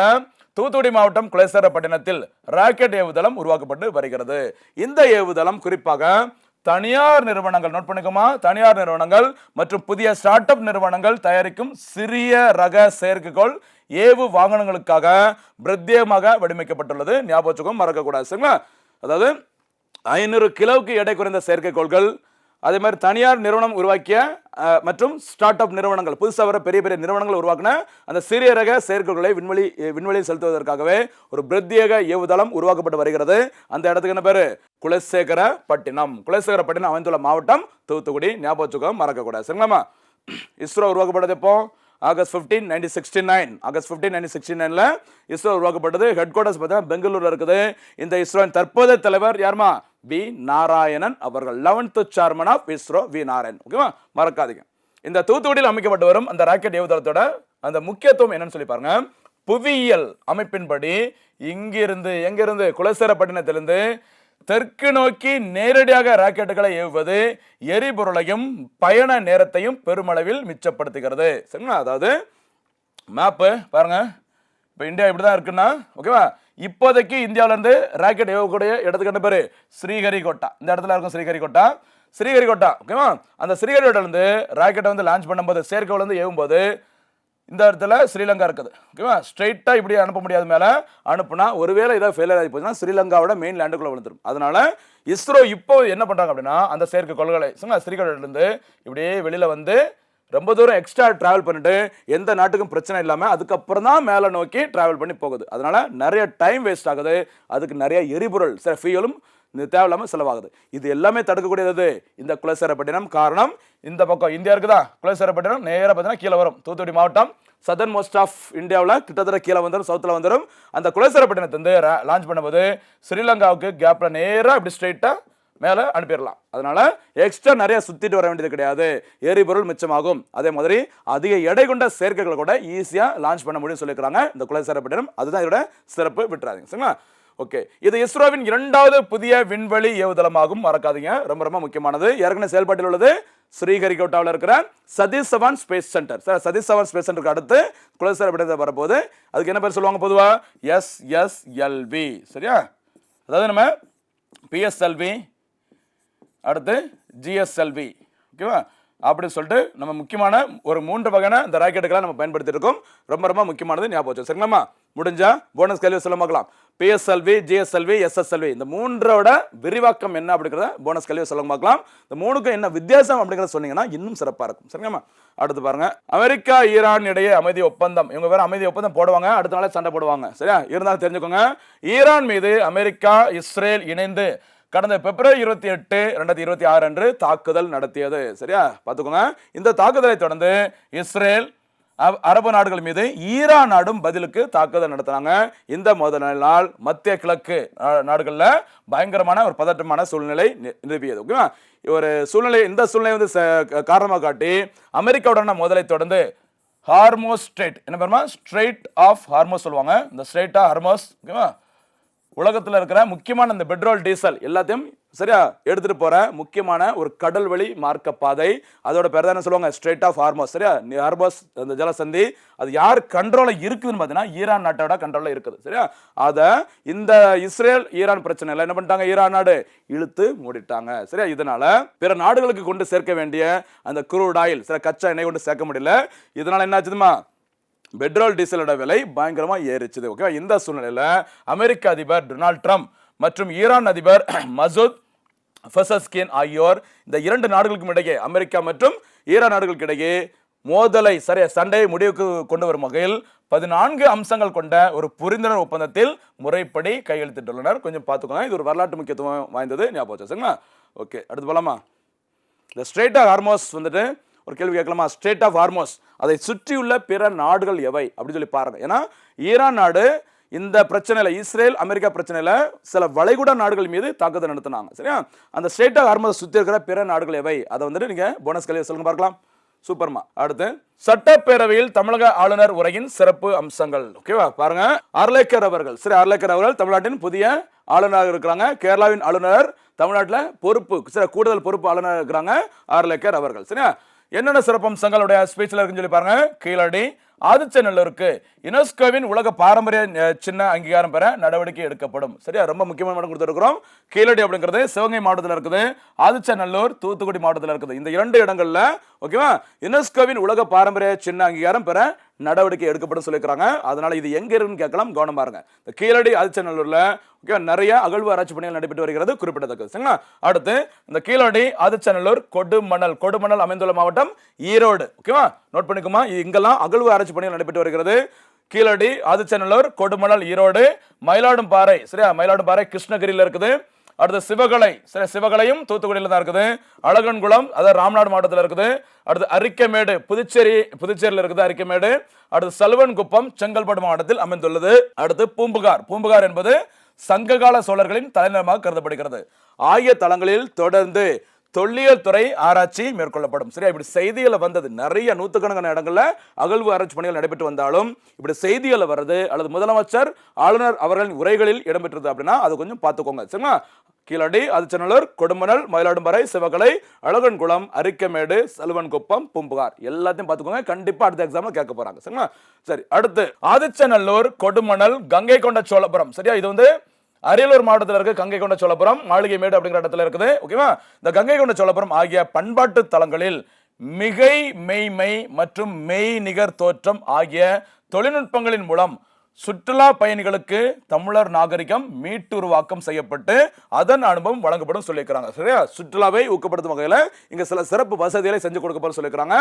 தூத்துக்குடி மாவட்டம் குலசேகரப்பட்டினத்தில் ராக்கெட் ஏவுதளம் உருவாக்கப்பட்டு வருகிறது. இந்த ஏவுதளம் குறிப்பாக தனியார் நிறுவனங்கள், நோட் பண்ணிக்கோமா, தனியார் நிறுவனங்கள் மற்றும் புதிய ஸ்டார்ட் அப் நிறுவனங்கள் தயாரிக்கும் சிறிய ரக செயற்கைக்கோள் ஏவு வாகனங்களுக்காக பிரத்யேகமாக வடிவமைக்கப்பட்டுள்ளது. ஞாபகம் வச்சுக்கோ, மறக்கக்கூடாது சரிங்களா? அதாவது 500 கிலோவுக்கு எடை குறைந்த செயற்கைக்கோள்கள், அதே மாதிரி தனியார் நிறுவனம் உருவாக்கிய மற்றும் ஸ்டார்ட் அப் நிறுவனங்கள், புதுசாக வர பெரிய பெரிய நிறுவனங்கள் உருவாக்கின அந்த சிறிய ரக செயற்கைகளை விண்வெளியில் செலுத்துவதற்காகவே ஒரு பிரத்யேக ஏவுதளம் உருவாக்கப்பட்டு வருகிறது. அந்த இடத்துக்கு என்ன பேரு? குலசேகரப்பட்டினம். குலசேகரப்பட்டினம் அமைந்துள்ள மாவட்டம் தூத்துக்குடி. ஞாபகம் வச்சுக்கோ, மறக்கக்கூடாது சரிங்களாமா? இஸ்ரோ உருவாக்கப்பட்டது எப்போ? ஆகஸ்ட் 15, 1969. ஆகஸ்ட் 15, 1969 இஸ்ரோ உருவாக்கப்பட்டது. ஹெட் குவார்டர்ஸ் பார்த்தீங்கன்னா பெங்களூர்ல இருக்குது. இந்த இஸ்ரோவின் தற்போதைய தலைவர் யாருமா? வி நாராயணன் அவர்கள். 11th chairman of ISRO V Narayanan. ஓகேவா? மறக்காதீங்க. இந்த தூத்துக்குடியில் அமைக்கப்பட்டு வரும் அந்த ராக்கெட் ஏவுதளத்தோட அந்த முக்கியத்துவம் என்னன்னு சொல்லி பாருங்க. புவியியல் அமைப்பின்படி எங்கிருந்து குலசேகரப்பட்டினத்திலிருந்து தெற்கு நோக்கி நேரடியாக ராக்கெட்டுகளை ஏவுவது எரிபொருளையும் பயண நேரத்தையும் பெருமளவில் மிச்சப்படுத்துகிறது சரிங்களா? அதாவது மேப்பு பாருங்க, இப்போ இந்தியா இப்படிதான் இருக்குன்னா ஓகேவா, இப்போதைக்கு இந்தியாவில இருந்து ராக்கெட் ஏவக்கூடிய இடத்துக்கு என்ன பேரு? ஸ்ரீஹரிகோட்டா. இந்த இடத்துல இருக்கும் ஸ்ரீஹரிகோட்டா ஓகேவா? அந்த ஸ்ரீஹரிகோட்டால இருந்து ராக்கெட்டை வந்து லான்ச் பண்ணும்போது, செயற்கைக்கோள் வந்து ஏவும்போது இந்த இடத்துல ஸ்ரீலங்கா இருக்குது ஓகேவா? ஸ்ட்ரைட்டா இப்படி அனுப்ப முடியாது, மேல அனுப்புனா ஒருவேளை ஏதாவது ஃபெயிலியர் ஆகி போச்சுன்னா ஸ்ரீலங்காவோட மெயின் லேண்டுக்குள்ள விழுந்துரும். அதனால இஸ்ரோ இப்போ என்ன பண்றாங்க அப்படின்னா, அந்த செயற்கைக்கோள்களை ஸ்ரீஹரிகோட்டால இருந்து இப்படியே வெளியில வந்து ரொம்ப தூரம் எக்ஸ்ட்ரா டிராவல் பண்ணிட்டு எந்த நாட்டுக்கும் பிரச்சனை இல்லாமல் அதுக்கப்புறம் தான் மேலே நோக்கி டிராவல் பண்ணி போகுது. அதனால நிறைய டைம் வேஸ்ட் ஆகுது, அதுக்கு நிறைய எரிபொருள் ஃபியூலும் தேவையில்லாமல் செலவாகுது. இது எல்லாமே தடுக்கக்கூடியது இந்த குலசேகரப்பட்டினம். காரணம் இந்த பக்கம் இந்தியா இருக்குதா, குலசேகரப்பட்டினம் நேராக பார்த்தீங்கன்னா கீழே வரும். தூத்துக்குடி மாவட்டம் சதர்ன் மோஸ்ட் ஆஃப் இந்தியாவில் கிட்டத்தட்ட கீழே வந்துடும், சவுத்தில் வந்துடும். அந்த குலசேகரப்பட்டினத்தை வந்து லான்ச் பண்ணும்போது ஸ்ரீலங்காவுக்கு கேப்பில் நேராக இப்படி ஸ்ட்ரெயிட்டாக மேலே அனுப்பிடலாம். அதனால எக்ஸ்ட்ரா நிறைய சுற்றிட்டு வர வேண்டியது கிடையாது, எரிபொருள் மிச்சமாகும். அதே மாதிரி அதிக எடை கொண்ட செயற்கைகளை கூட ஈஸியாக லான்ச் பண்ண முடியும்னு சொல்லியிருக்கிறாங்க இந்த குலசேகரப்பட்டினம். அதுதான் இதோட சிறப்பு, விட்டுறாதீங்க சரிங்களா. ஓகே, இது இஸ்ரோவின் 2வது புதிய விண்வெளி ஏவுதளமாகும், மறக்காதீங்க, ரொம்ப ரொம்ப முக்கியமானது. ஏற்கனவே செயல்பாட்டில் உள்ளது ஸ்ரீஹரிகோட்டாவில் இருக்கிற Satish Dhawan space centre. Sir Satish Dhawan space சென்டருக்கு அடுத்து குலசேகரப்பட்டினத்தை வரப்போகுது. அதுக்கு என்ன பேர் சொல்லுவாங்க பொதுவாக? SSLV. சரியா, அதாவது நம்ம PSLV அடுத்து GSLV, ஓகேவா, அப்படின்னு சொல்லிட்டு நம்ம முக்கியமான ஒரு 3 வகையான இந்த ராக்கெட்டுகளை நம்ம பயன்படுத்தி இருக்கோம். ரொம்ப ரொம்ப முக்கியமானது, ஞாபகம் வச்சு சரிங்களா. முடிஞ்சா போனஸ் கேள்வி சொல்ல பார்க்கலாம். PSLV, GSLV, SSLV இந்த 3ஓட விரிவாக்கம் என்ன அப்படிங்கிறத போனஸ் கேள்வி சொல்ல பார்க்கலாம். இந்த 3க்கும் என்ன வித்தியாசம் அப்படிங்கிறத சொன்னீங்கன்னா இன்னும் சிறப்பாக இருக்கும் சரிங்களா. அடுத்து பாருங்க, அமெரிக்கா ஈரான் இடையே அமைதி ஒப்பந்தம். இவங்க வேற அமைதி ஒப்பந்தம் போடுவாங்க, அடுத்த நாளே சண்டை போடுவாங்க. சரியா, இருந்தாலும் தெரிஞ்சுக்கோங்க, ஈரான் மீது அமெரிக்கா இஸ்ரேல் இணைந்து கடந்த பிப்ரவரி 28, 2026 அன்று தாக்குதல் நடத்தியது. சரியா, பார்த்துக்கோங்க. இந்த தாக்குதலை தொடர்ந்து இஸ்ரேல் அரபு நாடுகள் மீது ஈரான் நாடும் பதிலுக்கு தாக்குதல் நடத்தினாங்க. இந்த மோதலினால் மத்திய கிழக்கு நாடுகளில் பயங்கரமான ஒரு பதட்டமான சூழ்நிலை நிலவியது. ஓகேவா, ஒரு சூழ்நிலை, இந்த சூழ்நிலை வந்து காரணமாக காட்டி அமெரிக்காவுடனான மோதலை தொடர்ந்து ஹார்மோஸ் ஸ்ட்ரெயிட், என்ன பேருமா, ஸ்ட்ரெயிட் ஆஃப் ஹார்மோஸ் சொல்லுவாங்க, இந்த ஸ்ட்ரெயிட் ஆஃப் ஹார்மோஸ், ஓகேவா, உலகத்தில் இருக்கிற முக்கியமான இந்த பெட்ரோல் டீசல் எல்லாத்தையும் சரியா எடுத்துட்டு போற முக்கியமான ஒரு கடல் வழி மார்க்க பாதை. அதோட பேர் தான் என்ன சொல்லுவாங்க? Strait of Hormuz. சரியா, ஹார்மோஸ் அந்த ஜலசந்தி அது யார் கண்ட்ரோல இருக்குதுன்னு பார்த்தீங்கன்னா ஈரான் நாட்டோட கண்ட்ரோல இருக்குது. சரியா, அதை இந்த இஸ்ரேல் ஈரான் பிரச்சனை என்ன பண்ணிட்டாங்க, ஈரான் நாடு இழுத்து மூடிட்டாங்க. சரியா, இதனால பிற நாடுகளுக்கு கொண்டு சேர்க்க வேண்டிய அந்த குரூட் ஆயில், சில கச்சா எண்ணெய் கொண்டு சேர்க்க முடியல. இதனால என்ன ஆச்சுதுமா, பெட்ரோல் டீசலோட விலை பயங்கரமா ஏறிச்சுது. ஓகே, இந்த சூழ்நிலையில அமெரிக்க அதிபர் டொனால்ட் ட்ரம்ப் மற்றும் ஈரான் அதிபர் மசூத் பெசஸ்கின் ஆகியோர் இந்த 2 நாடுகளுக்கும் இடையே, அமெரிக்கா மற்றும் ஈரான் நாடுகளுக்கு இடையே மோதலை சண்டையை முடிவுக்கு கொண்டு வரும் வகையில் 14 அம்சங்கள் கொண்ட ஒரு புரிந்துணர்வு ஒப்பந்தத்தில் முறைப்படி கையெழுத்திட்டுள்ளனர். கொஞ்சம் பார்த்துக்கோங்க, இது ஒரு வரலாற்று முக்கியத்துவம் வாய்ந்தது, ஞாபகம் வச்சுங்களா. ஓகே, அடுத்து போலாமா. இந்த ஸ்ட்ரெயிட் ஆஃப் ஹார்மோஸ் வந்துட்டு ஒரு கேள்வி கேட்கலாமா, ஸ்ட்ரெயிட் ஆஃப் ஹார்மோஸ் அதை சுற்றியுள்ள பிற நாடுகள் எவை அப்படின்னு சொல்லி பாருங்க. ஏன்னா ஈரான் நாடு இந்த பிரச்சனையில, இஸ்ரேல் அமெரிக்கா பிரச்சனையில சில வளைகுடா நாடுகள் மீது தாக்குதல் நடத்தினாங்க. சரியா, அந்த ஸ்ட்ரெயிட் ஆஃப் ஹார்மோஸ் சுற்றி இருக்கிற பிற நாடுகள் எவை, அதை வந்துட்டு நீங்க போனஸ் கேள்வி சொல்லுங்க பார்க்கலாம். சூப்பர்மா. அடுத்து சட்டப்பேரவையில் தமிழக ஆளுநர் உரையின் சிறப்பு அம்சங்கள். ஓகேவா, பாருங்க, அர்லேக்கர் அவர்கள், சரி, அர்லேக்கர் அவர்கள் தமிழ்நாட்டின் புதிய ஆளுநராக இருக்கிறாங்க. கேரளாவின் ஆளுநர் தமிழ்நாட்டில் பொறுப்பு, சில கூடுதல் பொறுப்பு ஆளுநர் இருக்கிறாங்க அர்லேக்கர் அவர்கள். சரியா, என்னென்ன சிறப்பம்சங்களுடைய ஸ்பீச்ல இருக்குன்னு சொல்லி பாருங்க. கீழடி ஆதிச்சநல்லூருக்கு யுனெஸ்கோவின் உலக பாரம்பரிய சின்ன அங்கீகாரம் பெற நடவடிக்கை எடுக்கப்படும். சரியா, ரொம்ப முக்கியமான இடம் கொடுத்துருக்கிறோம். கீழடி அப்படிங்கிறது சிவகங்கை மாவட்டத்தில் இருக்குது, ஆதிச்சநல்லூர் தூத்துக்குடி மாவட்டத்தில் இருக்குது. இந்த 2 இடங்கள்ல ஓகேவா யுனெஸ்கோவின் உலக பாரம்பரிய சின்ன அங்கீகாரம் பெற நடவடிக்கை எடுக்கப்படும் சொல்லியிருக்காங்க. அதனால இது எங்க இருக்குன்னு கேட்கலாம், கவனம் பாருங்க. இந்த கீழடி ஆதிச்சநல்லூர்ல ஓகேவா நிறைய அகழ்வு ஆராய்ச்சி பணிகள் நடைபெற்று வருகிறது, குறிப்பிடத்தக்கது. சரிங்களா, அடுத்து இந்த கீழடி ஆதிச்சநல்லூர் கொடுமணல் அமைந்துள்ள மாவட்டம் ஈரோடு. ஓகேவா, நோட் பண்ணிக்குமா, இங்கெல்லாம் அகழ்வு ஆராய்ச்சி பணிகள் நடைபெற்று வருகிறது. கீழடி ஆதிச்சநல்லூர் கொடுமணல் ஈரோடு. மயிலாடும்பாறை, சரியா, மயிலாடும்பாறை கிருஷ்ணகிரியில் இருக்குது. அடுத்து சிவகலை, சரி, சிவகலையும் தூத்துக்குடியில் தான் இருக்குது. அழகன்குளம் அதாவது ராமநாடு மாவட்டத்தில் இருக்குது. அடுத்து அரிக்கமேடு புதுச்சேரியில் இருக்குது அரிக்கமேடு. அடுத்து சல்வன்குப்பம் செங்கல்பட்டு மாவட்டத்தில் அமைந்துள்ளது. அடுத்து பூம்புகார் என்பது சங்ககால சோழர்களின் தலைநகரமாக கருதப்படுகிறது. ஆகிய தளங்களில் தொடர்ந்து தொல்லியல் துறை ஆராய்ச்சி மேற்கொள்ளப்படும். சரியா, இப்படி செய்திகளை வந்தது நிறைய நூற்றுக்கணக்கான இடங்கள்ல அகழ்வு ஆராய்ச்சி பணிகள் நடைபெற்று வந்தாலும் இப்படி செய்திகளை வருது அல்லது முதலமைச்சர் ஆளுநர் அவர்களின் உரைகளில் இடம்பெற்றது அப்படின்னா அது கொஞ்சம் பார்த்துக்கோங்க. சரிங்களா, கீழடி ஆதிச்சநல்லூர் கொடுமணல் மயிலாடும்பாறை சிவகலை அழகன்குளம் அரிக்கமேடு சல்வன்குப்பம் பூம்புகார் எல்லாத்தையும் பார்த்துக்கோங்க, கண்டிப்பா அடுத்த எக்ஸாம்ல கேட்க போறாங்க. சரிங்களா, சரி, அடுத்து ஆதிச்சநல்லூர் கொடுமணல் கங்கை கொண்ட சோழபுரம். சரியா, இது வந்து அரியலூர் மாவட்டத்தில் இருக்கு. கங்கை கொண்ட சோழபுரம் மாளிகை மேடு அப்படிங்கிற இடத்துல இருக்குது. ஓகேவா, இந்த கங்கை கொண்ட சோழபுரம் ஆகிய பண்பாட்டு தலங்களில் மிகை மெய்மை மற்றும் மெய் நிகர் தோற்றம் ஆகிய தொழில்நுட்பங்களின் மூலம் சுற்றுலா பயணிகளுக்கு தமிழர் நாகரிகம் மீட்டுருவாக்கம் செய்யப்பட்டு அதன் அனுபவம் வழங்கப்படும் சொல்லியிருக்கிறாங்க. சரியா, சுற்றுலாவை ஊக்கப்படுத்தும் வகையில் இங்க சில சிறப்பு வசதிகளை செஞ்சு கொடுக்கப்படும் சொல்லியிருக்கிறாங்க.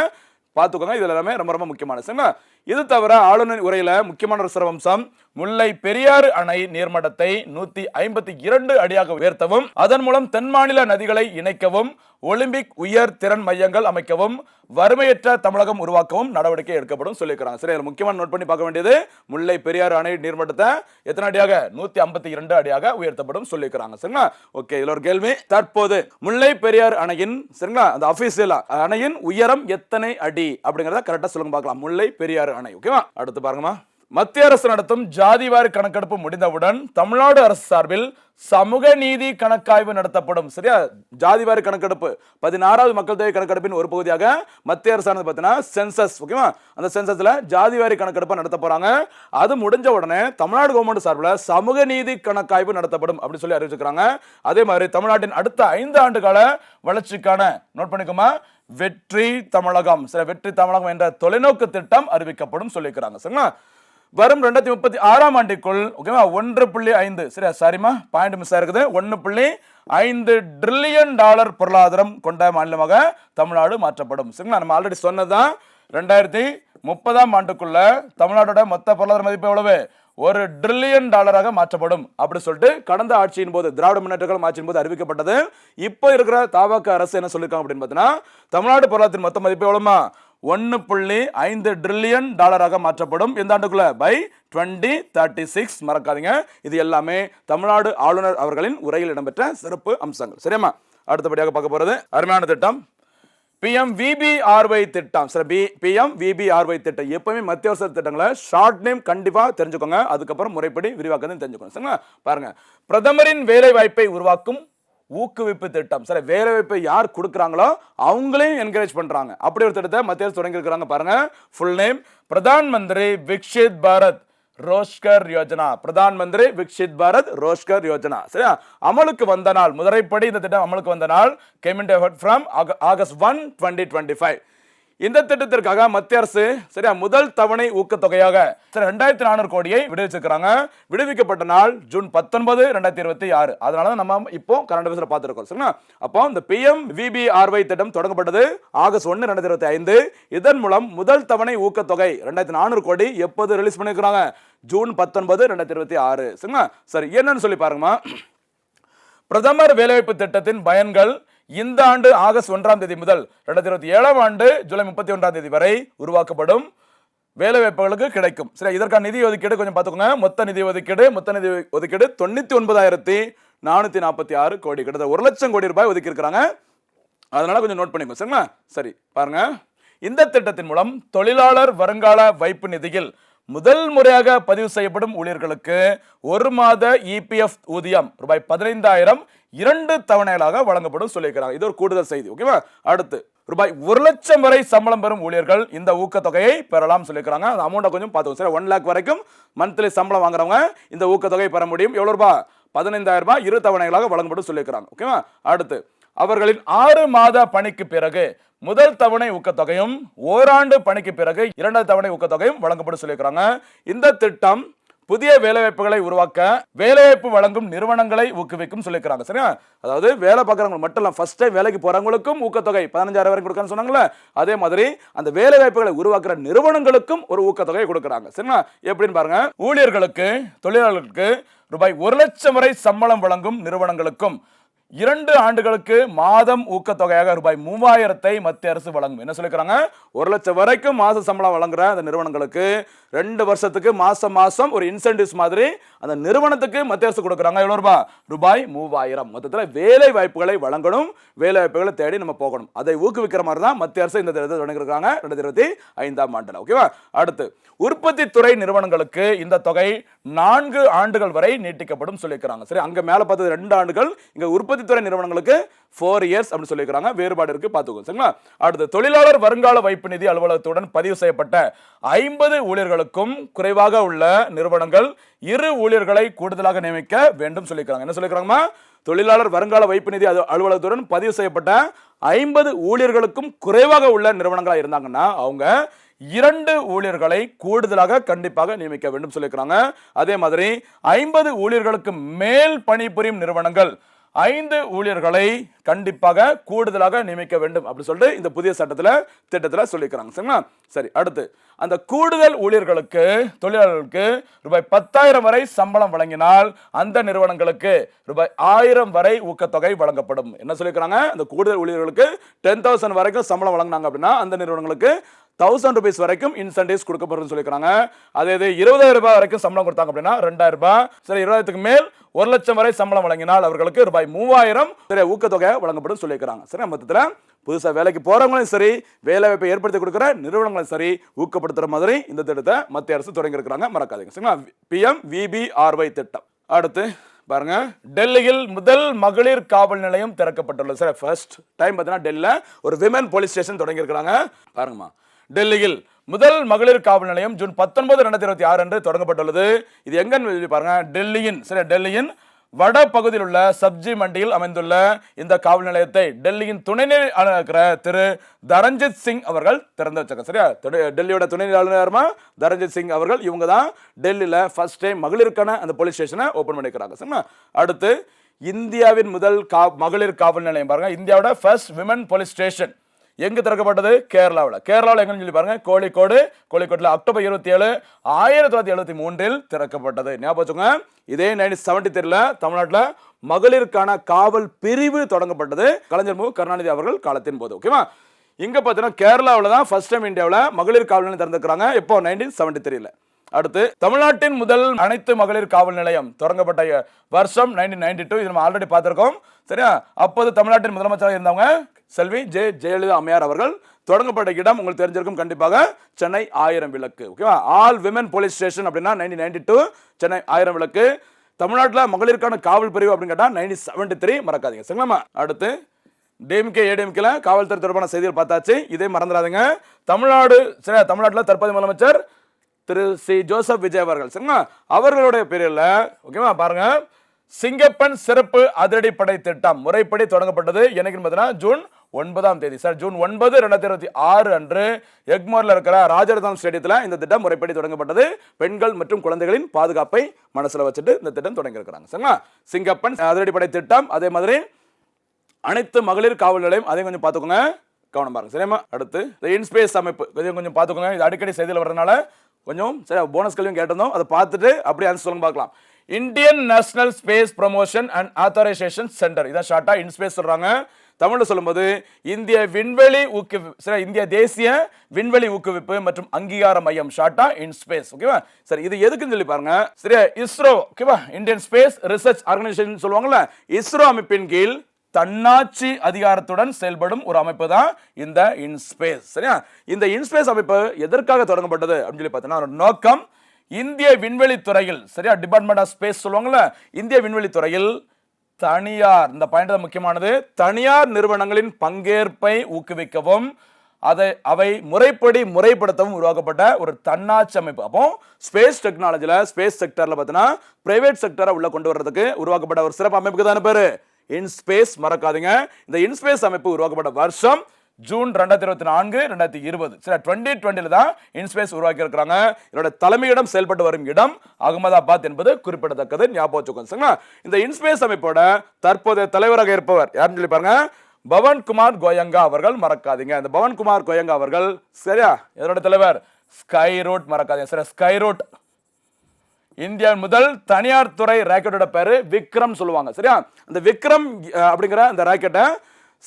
பார்த்துக்கோங்க. இது எல்லாமே ரொம்ப ரொம்ப முக்கியமான சரிங்களா. இது தவிர ஆளுநர் உரையில முக்கியமான ஒரு சிறப்பம்சம் முல்லை பெரியாறு அணை நீர்மட்டத்தை 152 அடியாக உயர்த்தவும், அதன் மூலம் தென் மாநில நதிகளை இணைக்கவும், ஒலிம்பிக் உயர் திறன் மையங்கள் அமைக்கவும், வறுமையற்ற தமிழகம் உருவாக்கவும் நடவடிக்கை எடுக்கப்படும் சொல்லியிருக்காங்க. சரி, முக்கியமான நோட் பண்ணி பார்க்க வேண்டியது முல்லை பெரியாறு அணை நீர்மட்டத்தை எத்தனை அடியாக 152 அடியாக உயர்த்தப்படும் சொல்லியிருக்காங்க. சரிங்களா. ஓகே, இதுல ஒரு கேள்வி. தற்போது முல்லை பெரியாறு அணையின் சரிங்களா அந்த அபிஷியல் அணையின் உயரம் எத்தனை அடி அப்படிங்கறத கரெக்டா சொல்லுங்க பார்க்கலாம். முல்லை பெரியாறு அணை. ஓகேவா. அடுத்து பாருங்கம்மா. மத்திய அரசு நடத்தும் ஜாதிவாரி கணக்கெடுப்பு முடிந்தவுடன் தமிழ்நாடு அரசு சார்பில் சமூக நீதி கணக்காய்வு நடத்தப்படும். சரியா, ஜாதிவாரி கணக்கெடுப்பு 16வது மக்கள் தொகை கணக்கெடுப்பின் ஒரு பகுதியாக மத்திய அரசானது பார்த்தீங்கன்னா சென்சஸ். ஓகேவா, அந்த சென்சஸ்ல ஜாதிவாரி கணக்கெடுப்பு நடத்த போறாங்க. அது முடிஞ்ச உடனே தமிழ்நாடு கவர்மெண்ட் சார்பில் சமூக நீதி கணக்காய்வு நடத்தப்படும் அப்படின்னு சொல்லி அறிவிச்சிருக்காங்க. அதே மாதிரி தமிழ்நாட்டின் அடுத்த 5 ஆண்டு கால வளர்ச்சிக்கான நோட் பண்ணிக்கோமா வெற்றி தமிழகம். சரி, வெற்றி தமிழகம் என்ற தொலைநோக்கு திட்டம் அறிவிக்கப்படும் சொல்லியிருக்காங்க. சரிங்களா. வரும் 2036ஆம் ஆண்டிற்குள் ஓகேவா 1.5 சரியா சாரிமா பாயிண்ட் மிஸ் ஆயிருக்குது 1.5 ட்ரில்லியன் டாலர் பொருளாதாரம் கொண்ட மாநிலமாக தமிழ்நாடு மாற்றப்படும். சரிங்களா. நம்ம ஆல்ரெடி சொன்னதான் 2030ஆம் ஆண்டுக்குள்ள தமிழ்நாட்டோட மொத்த பொருளாதார மதிப்பு எவ்வளவு 1 ட்ரில்லியன் டாலராக மாற்றப்படும் அப்படி சொல்லிட்டு கடந்த ஆட்சியின் போது திராவிட முன்னேற்ற கழகம் ஆட்சியின் போது அறிவிக்கப்பட்டது. இப்போ இருக்கிற தபாக அரசு என்ன சொல்லிருக்காங்க அப்படின்னு பார்த்தீங்கன்னா தமிழ்நாடு பொருளாதாரத்தின் மொத்த மதிப்பு எவ்வளவுமா 1.5 ட்ரில்லியன் டாலராக மாற்றப்படும் இந்த ஆண்டுக்குள்ள பை 2036. மறக்காதீங்க, இது எல்லாமே தமிழ்நாடு ஆளுநர் அவர்களின் உரையில் இடம்பெற்ற சிறப்பு அம்சங்கள். சரியாமா. அடுத்தபடியாக பார்க்க போறது அருமையான திட்டம் PMVBRY திட்டம். சரி, PMVBRY திட்டம் எப்பவுமே மத்திய அரசு திட்டங்களை ஷார்ட் நேம் கண்டிப்பா தெரிஞ்சுக்கோங்க. அதுக்கப்புறம் முறைப்படி விரிவாக்கம் தெரிஞ்சுக்கணும். சரிங்களா. பாருங்க, பிரதமரின் வேலை வாய்ப்பை உருவாக்கும் ஊக்குவிப்பு திட்டம். சரி, வேலை வாய்ப்பை யார் கொடுக்குறாங்களோ அவங்களையும் என்கரேஜ் பண்றாங்க. அப்படி ஒரு திட்டத்தை மத்திய அரசு தொடங்கி இருக்கிறாங்க. பாருங்க, ஃபுல் நேம் பிரதான் மந்திரி விக்ஷித் பாரத் ரோஷ்கர் யோஜனா. பிரதான் மந்திரி விக்ஷித் பாரத் ரோஷ்கர் யோஜனா. சரியா, அமலுக்கு வந்த நாள் முறைப்படி இந்த திட்டம் அமலுக்கு வந்த நாள் came into effect from August 1, 2025. இந்த திட்டத்திற்காக மத்திய அரசு சரியா முதல் தவணை ஊக்கத்தொகையாக 2400 கோடியை விடுவிச்சிருக்காங்க. விடுவிக்கப்பட்ட நாள் ஜூன் 19, 2026. அதனால நம்ம இப்போ கரண்ட் அஃபேர்ஸ்ல பார்த்திருக்கோம். சரிங்களா. அப்போ இந்த PMVBRY திட்டம் தொடங்கப்பட்டது ஆகஸ்ட் 1, 2025. இதன் மூலம் முதல் தவணை ஊக்கத்தொகை 2400 கோடி எப்போது ரிலீஸ் பண்ணிருக்காங்க ஜூன் 19, 2026. சரிங்களா. சரி, என்னன்னு சொல்லி பாருங்கம்மா. பிரதமர் வேலைவாய்ப்பு திட்டத்தின் பயன்கள் இந்த ஆண்டு ஆகஸ்ட் 1ஆம் தேதி முதல் 2027ஆம் ஆண்டு ஜூலை 31ஆம் தேதி வரை உருவாக்கப்படும் வேலைவாய்ப்புகளுக்கு கிடைக்கும். சரி, இதற்கான நிதி ஒதுக்கீடு கொஞ்சம் பார்த்துக்கோங்க. மொத்த நிதி ஒதுக்கீடு 99,446 கோடி, கிட்டத்தட்ட 1 லட்சம் கோடி ரூபாய் ஒதுக்கி இருக்காங்க. அதனால கொஞ்சம் நோட் பண்ணிக்கோங்க. சரிங்களா. சரி, பாருங்க, இந்த திட்டத்தின் மூலம் தொழிலாளர் வருங்கால வைப்பு நிதியில் முதல் முறையாக பதிவு செய்யப்படும் ஊழியர்களுக்கு 1 மாத EPF ஊதியம் ரூபாய் 15,000 2 தவணைகளாக வழங்கப்படும் சொல்லியிருக்கிறாங்க. இது ஒரு கூடுதல் செய்தி. ஓகேவா. அடுத்து ரூபாய் 1 லட்சம் வரை சம்பளம் பெறும் ஊழியர்கள் இந்த ஊக்கத்தொகையை பெறலாம் சொல்லியிருக்காங்க. அந்த அமௌண்ட்டை கொஞ்சம் பார்த்துக்கோங்க. சரி, 1 லேக் வரைக்கும் மந்த்லி சம்பளம் வாங்குறவங்க இந்த ஊக்கத்தொகையை பெற முடியும். எவ்வளவு ரூபாய் 15,000 ரூபாய் 2 தவணைகளாக வழங்கப்படும் சொல்லியிருக்கிறாங்க. ஓகேவா. அடுத்து அவர்களின் 6 மாத பணிக்கு பிறகு முதல் தவணை ஊக்கத்தொகையும் ஓராண்டு பணிக்கு பிறகு 2வது தவணை ஊக்கத்தொகையும் வழங்கப்படும் சொல்லியிருக்கிறாங்க. இந்த திட்டம் புதிய வேலைவாய்ப்புகளை உருவாக்க வேலைவாய்ப்பு வழங்கும் நிறுவனங்களை ஊக்குவிக்கும் சொல்லியிருக்காங்க. சரியா, அதாவது வேலை பார்க்குறவங்க மட்டும் இல்ல, ஃபர்ஸ்ட் டைம் வேலைக்கு போறவங்களுக்கும் ஊக்கத்தொகை 15,000 வரைக்கும் கொடுக்கணும்னு சொன்னாங்களே, அதே மாதிரி அந்த வேலைவாய்ப்புகளை உருவாக்குற நிறுவனங்களுக்கும் ஒரு ஊக்கத்தொகை கொடுக்குறாங்க. சரிங்களா. எப்படின்னு பாருங்க, ஊழியர்களுக்கு தொழிலாளர்களுக்கு ரூபாய் 1 லட்சம் வரை சம்பளம் வழங்கும் நிறுவனங்களுக்கும் 2 ஆண்டுகளுக்கு மாதம் ஊக்கத்தொகையாக ரூபாய் 3,000 மத்திய அரசு வழங்கும். என்ன சொல்லிக்கிறாங்க, 1 லட்சம் வரைக்கும் மாச சம்பளம் வழங்குற அந்த நிறுவனங்களுக்கு 2 வருஷத்துக்கு மாசம் மாசம் ஒரு இன்சென்டிவ்ஸ் மாதிரி அந்த நிறுவனத்துக்கு மத்திய அரசு கொடுக்குறாங்க. எவ்வளவு ரூபாய்? ரூபாய் 3,000. மொத்தத்தில் வேலை வாய்ப்புகளை வழங்கணும், வேலை வாய்ப்புகளை தேடி நம்ம போகணும். அதை ஊக்குவிக்கிற மாதிரி தான் மத்திய அரசு இந்த திட்டத்தை தொடங்கியிருக்காங்க 2025ஆம் ஆண்டுல. ஓகேவா. அடுத்து உற்பத்தி துறை நிறுவனங்களுக்கு இந்த தொகை 4 ஆண்டுகள் வரை நீட்டிக்கப்படும் சொல்லியிருக்காங்க. சரி, அங்க மேல பார்த்தது 2 ஆண்டுகள், இங்க உற்பத்தி துறை நிறுவனங்களுக்கு 4 இயர்ஸ் அப்படி சொல்லியிருக்காங்க. வேறுபாடு இருக்கு, பார்த்துக்கோ. சரிங்களா. அடுத்து தொழிலாளர் வருங்கால வைப்பு நிதி அலுவலகத்துடன் பதிவு செய்யப்பட்ட 50 ஊழியர்களுக்கும் குறைவாக உள்ள நிறுவனங்கள் 2 ஊழியர்களை கூடுதலாக நியமிக்க வேண்டும் சொல்லியிருக்காங்க. என்ன சொல்லியிருக்காங்கம்மா, தொழிலாளர் வருங்கால வைப்பு நிதி அலுவலகத்துடன் பதிவு செய்யப்பட்ட 50 ஊழியர்களுக்கும் குறைவாக உள்ள நிறுவனங்களா இருந்தாங்கன்னா அவங்க 2 ஊழியர்களை கூடுதலாக கண்டிப்பாக நியமிக்க வேண்டும் சொல்லியிருக்காங்க. அதே மாதிரி 50 ஊழியர்களுக்கு மேல் பணிபுரியும் நிறுவனங்கள் 5 ஊழியர்களை கண்டிப்பாக கூடுதலாக நியமிக்க வேண்டும் அப்படி சொல்லிட்டு இந்த புதிய திட்டத்தில் சொல்லிக்கிறாங்க. சரிங்களா? சரி, அடுத்து அந்த கூடுதல் ஊழியர்களுக்கு தொழிலாளர்களுக்கு ரூபாய் 10,000 வரை சம்பளம் வழங்கினால் அந்த நிறுவனங்களுக்கு ரூபாய் 1000 வரை ஊக்கத்தொகை வழங்கப்படும். என்ன சொல்லிக்கிறாங்க? அந்த கூடுதல் ஊழியர்களுக்கு 10,000 வரைக்கும் சம்பளம் வழங்கினாங்க அப்படின்னா அந்த நிறுவனங்களுக்கு 1000 ரூபீஸ் வரைக்கும் இன்சென்டிவ்ஸ் கொடுக்கப்படும்னு சொல்லிக்கிறாங்க. அதே இது 20,000 ரூபாய் வரைக்கும் சம்பளம் கொடுத்தாங்க அப்படின்னா 2,000 ரூபாய். சரி, 20,000க்கு மேல் 1 லட்சம் வரை சம்பளம் வழங்கினால் அவர்களுக்கு ரூபாய் 3,000 ஊக்கத்தொகை வழங்கப்படும் சொல்லிக்கிறாங்க. சரி, மொத்தத்தில் புதுசாக வேலைக்கு போறவங்களும் சரி, வேலை வாய்ப்பை ஏற்படுத்தி கொடுக்குற நிறுவனங்களும் சரி ஊக்கப்படுத்துற மாதிரி இந்த திட்டத்தை மத்திய அரசு தொடங்கி இருக்கிறாங்க. மறக்காதீங்க. சரிங்களா? PMVBRY திட்டம். அடுத்து பாருங்க, டெல்லியில் முதல் மகளிர் காவல் நிலையம் திறக்கப்பட்டுள்ளது. சரி, ஃபர்ஸ்ட் டைம் பார்த்தீங்கன்னா டெல்லியில் ஒரு விமன் போலீஸ் ஸ்டேஷன் தொடங்கி இருக்கிறாங்க. பாருங்கம்மா, டெல்லியில் முதல் மகளிர் காவல் நிலையம் ஜூன் 19, 2026 அன்று தொடங்கப்பட்டுள்ளது. இது எங்கன்னு பாருங்க, டெல்லியின் வட பகுதியில் உள்ள சப்ஜி மண்டியில் அமைந்துள்ள இந்த காவல் நிலையத்தை டெல்லியின் துணைநிலை ஆளுநர் திரு தரஞ்சித் சிங் அவர்கள் திறந்து வச்சாங்க. சரியா? டெல்லியோட துணைநிலை ஆளுநர் தரஞ்சித் சிங் அவர்கள் இவங்க தான் டெல்லியில் ஃபர்ஸ்ட் டைம் மகளிருக்கான அந்த போலீஸ் ஸ்டேஷனை ஓபன் பண்ணிக்கிறாங்க. சரிங்களா? அடுத்து இந்தியாவின் முதல் மகளிர் காவல் நிலையம் பாருங்க, இந்தியாவோட ஃபர்ஸ்ட் விமன் போலீஸ் ஸ்டேஷன் எங்கு திறக்கப்பட்டது? கேரளாவில் எங்கன்னு சொல்லி பாருங்க, கோழிக்கோட்டில் அக்டோபர் 27, 1973 திறக்கப்பட்டது. ஞாபகம் வச்சுக்கோங்க. இதே 1973 தமிழ்நாட்டில் மகளிருக்கான காவல் பிரிவு தொடங்கப்பட்டது கலைஞர் மு கருணாநிதி அவர்கள் காலத்தின் போது. ஓகேவா? இங்க பார்த்தீங்கன்னா கேரளாவில் தான் ஃபர்ஸ்ட் டைம் இந்தியாவில் மகளிர் காவல் நிலையம் திறந்துக்கிறாங்க. இப்போ 1973. அடுத்து தமிழ்நாட்டின் முதல் அனைத்து மகளிர் காவல் நிலையம் தொடங்கப்பட்ட வருஷம் 1992. இது நம்ம ஆல்ரெடி பார்த்திருக்கோம். சரியா? அப்போது தமிழ்நாட்டின் முதலமைச்சராக இருந்தவங்க செல்வி ஜெயலலிதா அம்மையார் அவர்கள். தொடங்கப்பட்ட இடம் உங்களுக்கு தெரிஞ்சிருக்கும் கண்டிப்பாக, சென்னை 1000 விளக்கு. ஓகேவா? ஆல் விமன் போலீஸ் ஸ்டேஷன் அப்படின்னா 1992 சென்னை 1000 விளக்கு. தமிழ்நாட்டில் மகளிருக்கான காவல் பிரிவு அப்படின்னு கேட்டால் 1973. மறக்காதீங்க. சரிங்களா? அடுத்து டிஎம்கே ஏடிஎம்கேல காவல்துறை தொடர்பான செய்திகள் பார்த்தாச்சு. இதே மறந்துடாதீங்க. தமிழ்நாட்டில் தற்போதைய முதலமைச்சர் திரு சி ஜோசப் விஜய் அவர்கள். சரிங்களா? அவர்களுடைய பேரில் ஓகேவா பாருங்க, சிங்கப்பன் சிறப்பு அதிரடிப்படை திட்டம் முறைப்படி தொடங்கப்பட்டது. என்னைக்குன்னு பார்த்தீங்கன்னா ஜூன் 9 சார், ஜூன் 9, 2026 அன்று எக்மோர்ல இருக்கிற ராஜரத்னம் ஸ்டேடியத்தில் இந்த திட்டம் முறைப்படி தொடங்கப்பட்டது. பெண்கள் மற்றும் குழந்தைகளின் பாதுகாப்பை மனசுல வச்சுட்டு இந்த திட்டம் தொடங்கி இருக்கிறாங்க. சரிங்களா? சிங்கப்பன் அதிரடிப்படை திட்டம். அதே மாதிரி அனைத்து மகளிர் காவல் நிலையம், அதையும் கொஞ்சம் பார்த்துக்கோங்க, கவனம் பாருங்க. சரியா? அடுத்து இன்ஸ்பேஸ் அமைப்பு கொஞ்சம் பார்த்துக்கோங்க. இது அடிக்கடி செய்தியில் வர்றதுனால கொஞ்சம் சரி, போனஸ் கேள்வியும் கேட்டிருந்தோம், அதை பார்த்துட்டு அப்படியே ஆன்சர் சொல்லுங்க பார்க்கலாம். Indian national space promotion and authorisation centre, இதான் ஷார்ட்டா இன்ஸ்பேஸ் சொல்றாங்க. தமிழ்ல சொல்லும்போது இந்திய தேசிய விண்வெளி ஊக்குவிப்பு மற்றும் அங்கீகார மையம், ஷார்ட்டா இன்ஸ்பேஸ். ஓகேவா? சரி, இது எதுக்குன்னு சொல்லி பாருங்க. சரியா? இஸ்ரோ, ஓகேவா, இந்தியன் ஸ்பேஸ் ரிசர்ச் ஆர்கனைசேஷன் சொல்லுவாங்கல்ல, இஸ்ரோ அமைப்பின் கீழ் தன்னாட்சி அதிகாரத்துடன் செயல்படும் ஒரு அமைப்பு தான் இந்த இன்ஸ்பேஸ். சரியா? இந்த இன்ஸ்பேஸ் அமைப்பு எதற்காக தொடங்கப்பட்டது அப்படின்னு சொல்லி பார்த்தீங்கன்னா, நோக்கம் இந்திய விண்வெளி துறையில், சரியா, டிபார்ட்மெண்ட் ஆஃப் ஸ்பேஸ் சொல்லுவாங்கல்ல, இந்திய விண்வெளி துறையில் தனியார், இந்த பாயிண்ட் தான் முக்கியமானது, தனியார் நிறுவனங்களின் பங்கேற்பை ஊக்குவிக்கவும் அவை முறைப்படுத்தவும் உருவாக்கப்பட்ட ஒரு தன்னாட்சி அமைப்பு. அப்போ ஸ்பேஸ் டெக்னாலஜில, ஸ்பேஸ் செக்டர்ல பார்த்தீங்கன்னா பிரைவேட் செக்டரை உள்ள கொண்டு வர்றதுக்கு உருவாக்கப்பட்ட ஒரு சிறப்பு அமைப்புக்கு தானே பேரு இன்ஸ்பேஸ். மறக்காதீங்க. இந்த இன்ஸ்பேஸ் அமைப்பு உருவாக்கப்பட்ட வருஷம் ஜூன் 2024, 2020. சரி, 2020 தான் இன்ஸ்பேஸ் உருவாக்கி இருக்கிறாங்க. இதோட தலைமையிடம் செயல்பட்டு வரும் இடம் அகமதாபாத் என்பது குறிப்பிடத்தக்கது. ஞாபகம் வச்சுக்கோங்க. சரிங்களா? இந்த இன்ஸ்பேஸ் அமைப்போட தற்போதைய தலைவராக இருப்பவர் யாருன்னு சொல்லி பாருங்க, பவன்குமார் கோயங்கா அவர்கள். மறக்காதீங்க, இந்த பவன்குமார் கோயங்கா அவர்கள், சரியா, இதோட தலைவர் ஸ்கைரூட். மறக்காதீங்க. சரி, ஸ்கைரூட் இந்தியா முதல் தனியார் துறை ராக்கெட்டோட பேரு விக்ரம் சொல்லுவாங்க. சரியா? அந்த விக்ரம் அப்படிங்கிற அந்த ராக்கெட்டை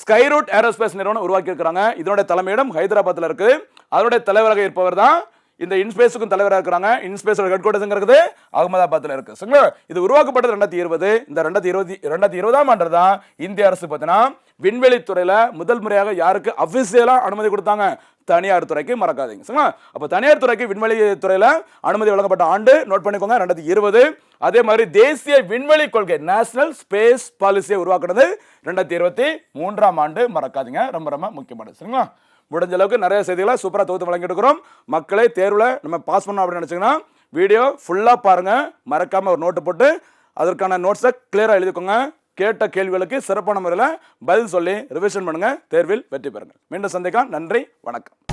ஸ்கைரூட் ஏரோஸ்பேஸ் நிறுவனம் உருவாக்கி இருக்கிறாங்க. இதனுடைய தலைமையிடம் ஹைதராபாத்ல இருக்கு. அதனுடைய தலைவராக இருப்பவர் தான் இந்த இன்ஸ்பேஸுக்கும் தலைவராக இருக்கிறாங்க. இன்ஸ்பேஸோட ஹெட் குவார்ட்டர்ஸ் இருக்குது அகமதாபாத்ல இருக்கு. சரிங்களா? இது உருவாக்கப்பட்டது 2020. இந்த 2020ஆம் ஆண்டு தான் இந்திய அரசு பார்த்தீங்கன்னா விண்வெளி துறையில முதல் முறையாக யாருக்கு அபிஷியலா அனுமதி கொடுத்தாங்க? தனியார் துறைக்கு. மறக்காதீங்க. சரிங்களா? அப்ப தனியார் துறைக்கு விண்வெளி துறையில அனுமதி வழங்கப்பட்ட ஆண்டு நோட் பண்ணிக்கோங்க, 2020. அதே மாதிரி தேசிய விண்வெளி கொள்கை, நேஷனல் ஸ்பேஸ் பாலிசியை உருவாக்குறது 2023ஆம் ஆண்டு. மறக்காதீங்க, ரொம்ப ரொம்ப முக்கியமானது. சரிங்களா? முடிஞ்ச அளவுக்கு நிறைய செய்திகளை சூப்பராக தொகுத்து வழங்கிட்டு இருக்கிறோம். மக்களை தேர்வில் நம்ம பாஸ் பண்ணோம் அப்படின்னு நினைச்சீங்கன்னா வீடியோ ஃபுல்லாக பாருங்க, மறக்காம ஒரு நோட்டு போட்டு அதற்கான நோட்ஸை கிளியராக எழுதிக்கோங்க. கேட்ட கேள்விகளுக்கு சிறப்பான முறையில் பதில் சொல்லி ரிவிஷன் பண்ணுங்க. தேர்வில் வெற்றி பெறுங்க. மீண்டும் சந்திக்கலாம். நன்றி, வணக்கம்.